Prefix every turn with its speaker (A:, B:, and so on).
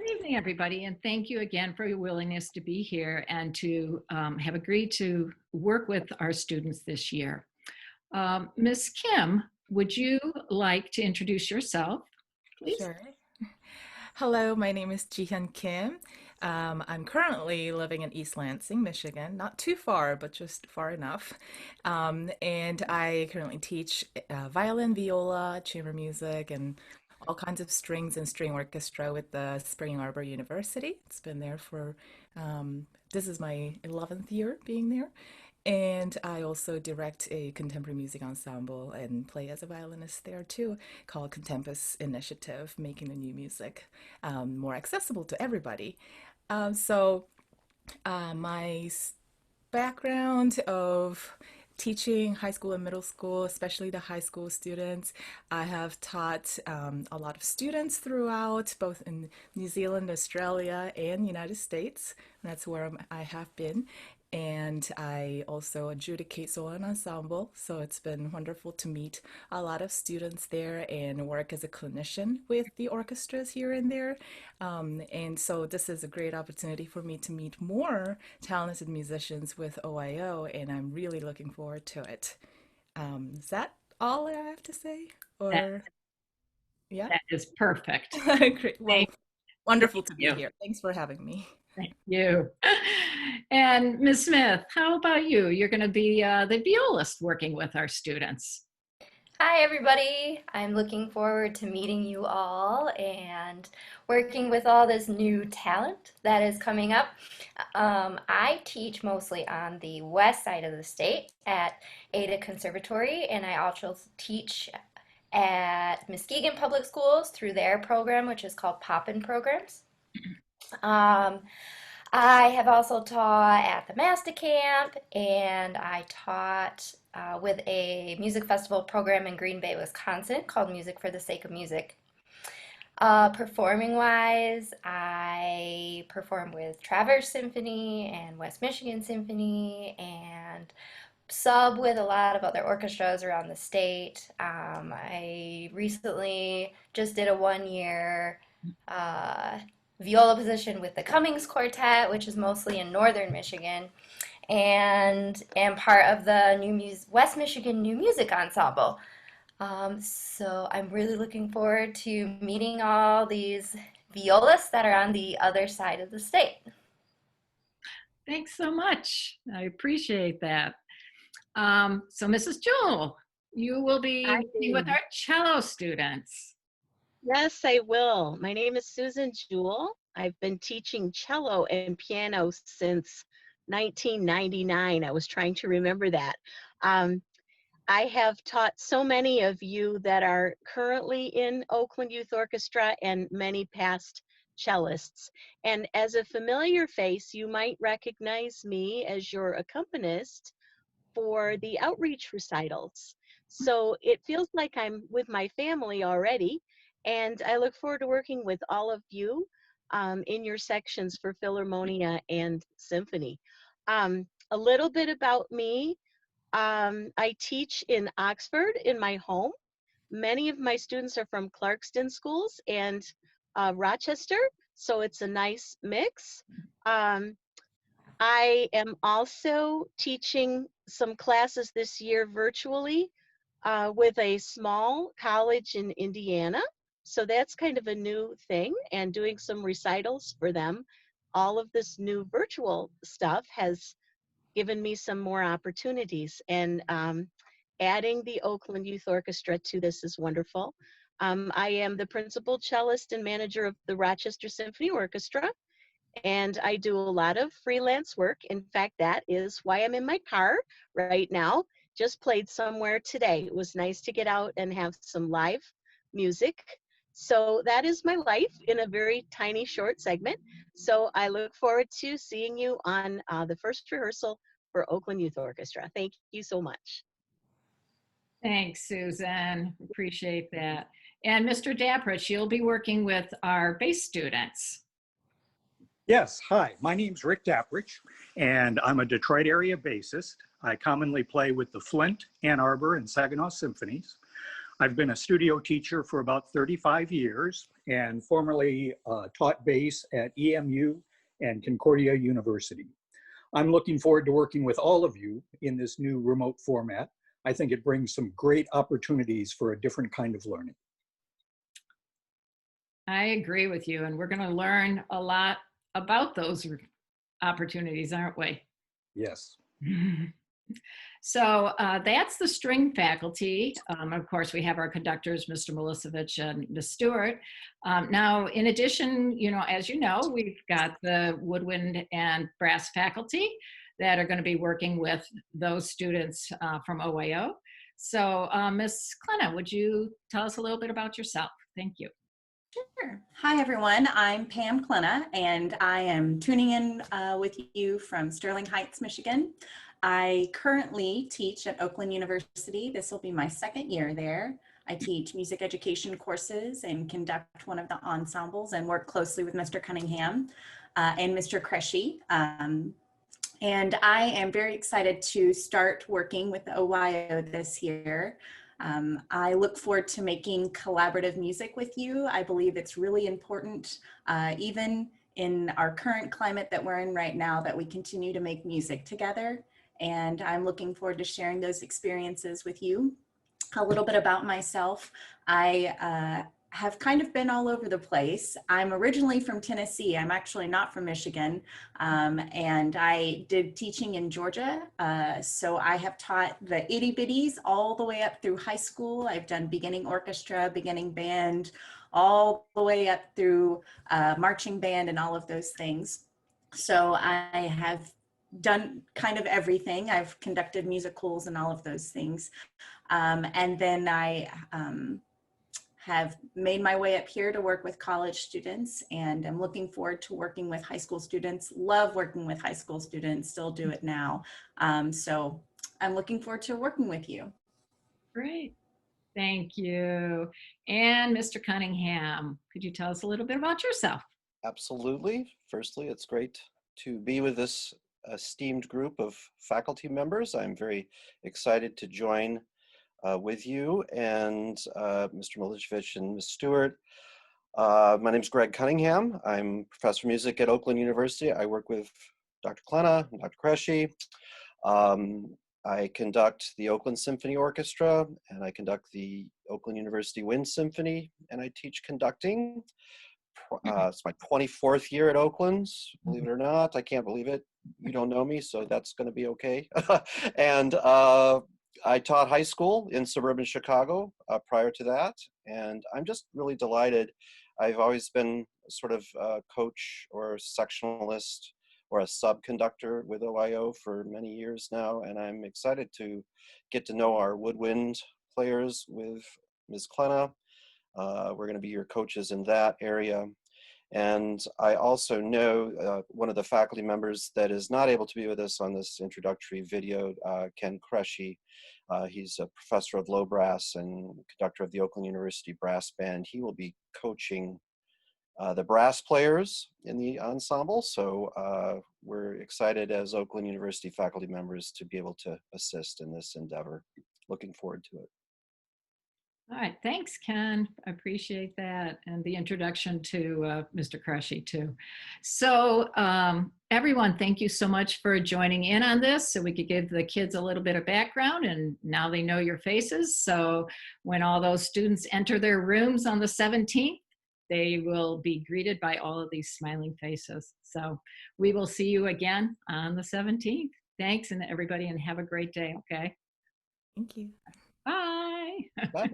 A: Good evening, everybody, and thank you again for your willingness to be here and to have agreed to work with our students this year. Ms. Kim, would you like to introduce yourself, please?
B: Sure. Hello, my name is Jihyun Kim. I'm currently living in East Lansing, Michigan, not too far, but just far enough. And I currently teach violin, viola, chamber music, and all kinds of strings and string orchestra with the Spring Arbor University. It's been there for, this is my 11th year being there. And I also direct a contemporary music ensemble and play as a violinist there too, called Contempus Initiative, making the new music more accessible to everybody. So my background of teaching high school and middle school, especially the high school students. I have taught a lot of students throughout, both in New Zealand, Australia, and United States. That's where I have been. And I also adjudicate solo and ensemble, so it's been wonderful to meet a lot of students there and work as a clinician with the orchestras here and there. And so this is a great opportunity for me to meet more talented musicians with OYO, and I'm really looking forward to it. Is that all I have to say?
A: That,
B: Or, yeah?
A: that is perfect.
B: Great.
A: Thank,
B: Well, wonderful
A: thank
B: to be
A: you.
B: here. Thanks for having me.
A: Thank you. And Ms. Smith, how about you? You're going to be the violist working with our students.
C: Hi, everybody. I'm looking forward to meeting you all and working with all this new talent that is coming up. I teach mostly on the west side of the state at Ada Conservatory, and I also teach at Muskegon Public Schools through their program, which is called Poppin' Programs. Um, I have also taught at the Master Camp, and I taught with a music festival program in Green Bay, Wisconsin called Music for the Sake of Music. Performing wise, I perform with Traverse Symphony and West Michigan Symphony and sub with a lot of other orchestras around the state. I recently just did a 1 year uh, viola position with the Cummings Quartet, which is mostly in northern Michigan, and am part of the West Michigan New Music Ensemble. So I'm really looking forward to meeting all these violists that are on the other side of the state.
A: Thanks so much. I appreciate that. So Mrs. Jewell, you will be
D: Hi.
A: working with our cello students.
D: Yes, I will. My name is Susan Jewell. I've been teaching cello and piano since 1999. I was trying to remember that. Um, I have taught so many of you that are currently in Oakland Youth Orchestra and many past cellists. And as a familiar face, you might recognize me as your accompanist for the outreach recitals. So it feels like I'm with my family already, and I look forward to working with all of you in your sections for Philharmonia and Symphony. A little bit about me. I teach in Oxford in my home. Many of my students are from Clarkston schools and Rochester, so it's a nice mix. Um, I am also teaching some classes this year virtually with a small college in Indiana. So that's kind of a new thing, and doing some recitals for them. All of this new virtual stuff has given me some more opportunities, and adding the Oakland Youth Orchestra to this is wonderful. I am the principal cellist and manager of the Rochester Symphony Orchestra, and I do a lot of freelance work. In fact, that is why I'm in my car right now. Just played somewhere today. It was nice to get out and have some live music. So that is my life in a very tiny, short segment. So I look forward to seeing you on the first rehearsal for Oakland Youth Orchestra. Thank you so much.
A: Thanks, Susan. Appreciate that. And Mr. Daprich, you'll be working with our bass students.
E: Yes, hi, my name's Rick Daprich, and I'm a Detroit area bassist. I commonly play with the Flint, Ann Arbor, and Saginaw Symphonies. I've been a studio teacher for about 35 years and formerly taught bass at EMU and Concordia University. I'm looking forward to working with all of you in this new remote format. I think it brings some great opportunities for a different kind of learning.
A: I agree with you, and we're going to learn a lot about those opportunities, aren't we?
E: Yes.
A: So that's the string faculty. Of course, we have our conductors, Mr. Milosevic and Ms. Stewart. Now, in addition, as you know, we've got the woodwind and brass faculty that are going to be working with those students from OYO. So, Ms. Klenna, would you tell us a little bit about yourself? Thank you.
F: Sure. Hi, everyone. I'm Pam Klenna, and I am tuning in with you from Sterling Heights, Michigan. I currently teach at Oakland University. This will be my second year there. I teach music education courses and conduct one of the ensembles and work closely with Mr. Cunningham and Mr. Kreshe. And I am very excited to start working with OYO this year. I look forward to making collaborative music with you. I believe it's really important, even in our current climate that we're in right now, that we continue to make music together. And I'm looking forward to sharing those experiences with you. A little bit about myself. I have kind of been all over the place. I'm originally from Tennessee. I'm actually not from Michigan. And I did teaching in Georgia. So I have taught the itty bitties all the way up through high school. I've done beginning orchestra, beginning band, all the way up through marching band and all of those things. So I have done kind of everything. I've conducted musicals and all of those things. And then I have made my way up here to work with college students, and I'm looking forward to working with high school students. Love working with high school students, still do it now. So I'm looking forward to working with you.
A: Great. Thank you. And Mr. Cunningham, could you tell us a little bit about yourself?
G: Absolutely. Firstly, it's great to be with this esteemed group of faculty members. I'm very excited to join with you and Mr. Milosevic and Ms. Stewart. My name is Greg Cunningham. I'm professor of music at Oakland University. I work with Dr. Klenna and Dr. Kreshe. I conduct the Oakland Symphony Orchestra, and I conduct the Oakland University Wind Symphony, and I teach conducting. It's my 24th year at Oakland, believe it or not. I can't believe it. You don't know me, so that's going to be okay. And I taught high school in suburban Chicago prior to that, and I'm just really delighted. I've always been sort of a coach or a sectionalist or a subconductor with OYO for many years now, and I'm excited to get to know our woodwind players with Ms. Klenna. We're going to be your coaches in that area. And I also know one of the faculty members that is not able to be with us on this introductory video, Ken Kreshe. He's a professor of low brass and conductor of the Oakland University Brass Band. He will be coaching the brass players in the ensemble. So we're excited as Oakland University faculty members to be able to assist in this endeavor. Looking forward to it.
A: All right, thanks, Ken. I appreciate that, and the introduction to Mr. Kreshe too. So everyone, thank you so much for joining in on this so we could give the kids a little bit of background, and now they know your faces. So when all those students enter their rooms on the 17th, they will be greeted by all of these smiling faces. So we will see you again on the 17th. Thanks, and everybody, and have a great day, okay?
B: Thank you.
A: Bye.
G: Bye.